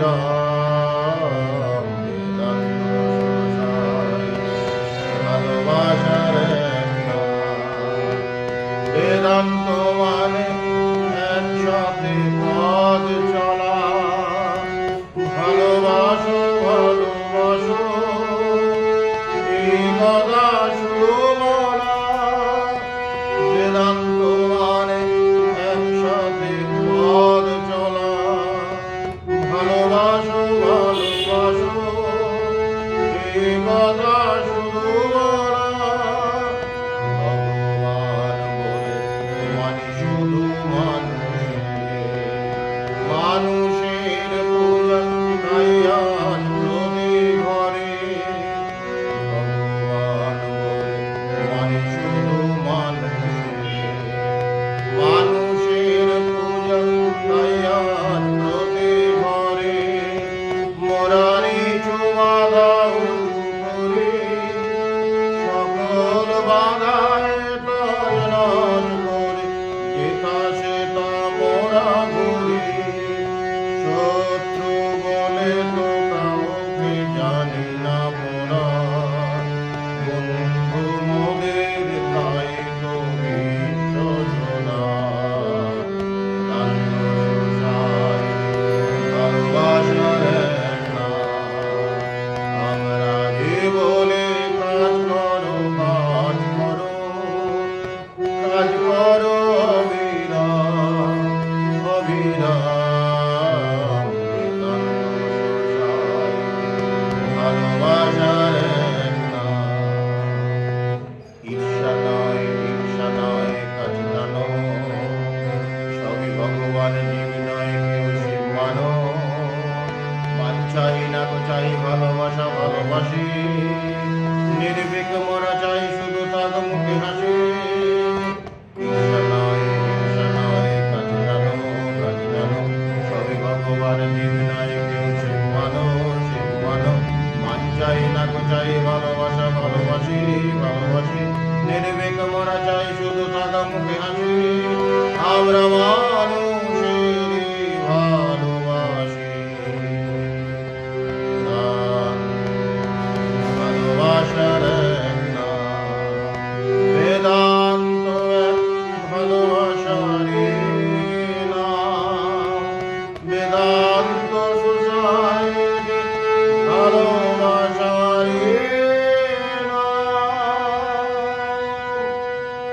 অবিরাম বেদান্ত শোষায় ভালোবাসার এক নাম। বেদান্ত মানে একসাথে পথ চলা, ভালোবাসো ভালোবাসো এই কথা সুমনা। বেদান্ত মানে একসাথে পথ চলা, ভালোবাসো ভালোবাসো এই কথা শুধু বলা। ভগবান বলে মানে শুধু মানুষের পূজা তাই আজ প্রতি ঘরে। ভগবান বলে মানে শুধু মানুষের পূজা তাই আজ প্রতি ঘরে। মোরারি চুমাদা উঁচু করে সকল বাধায় তজনজ করে, যেথা সেথা মোরা ঘুরি। শত্রু বলে তো কাউকে জানি না মোরা, বন্ধু মোদের তাই তো বিশ্বজনা। বেদান্ত শোষায় ভালোবাসার এক নাম। আমরা যে বলে কাজ করো কাজ করো কাজ করো অবিরাম অবিরাম। বেদান্ত শোষায় ভালোবাসার এক নাম। ঈর্ষা নয় কাজ জানো, সবই ভগবান জীব নয় কেউ শিব মানো। মান চাই না তো চাই ভালোবাসা ভালোবাসি, নির্ভীক মোরা চাই শুধু তার মুখে হাসি। ঈর্ষা নয় কাজ জানো সবই ভগবান জীব নয় কেউ শিব মানো। মান চাই না তো চাই ভালোবাসা ভালোবাসি, নির্ভীক মোরা চাই শুধু তার মুখে হাসি। আমরা মানুষেরই ভালোবাসি, ভালোবাসার এক নাম। বেদান্ত এক ভালোবাসারই নাম। বেদান্ত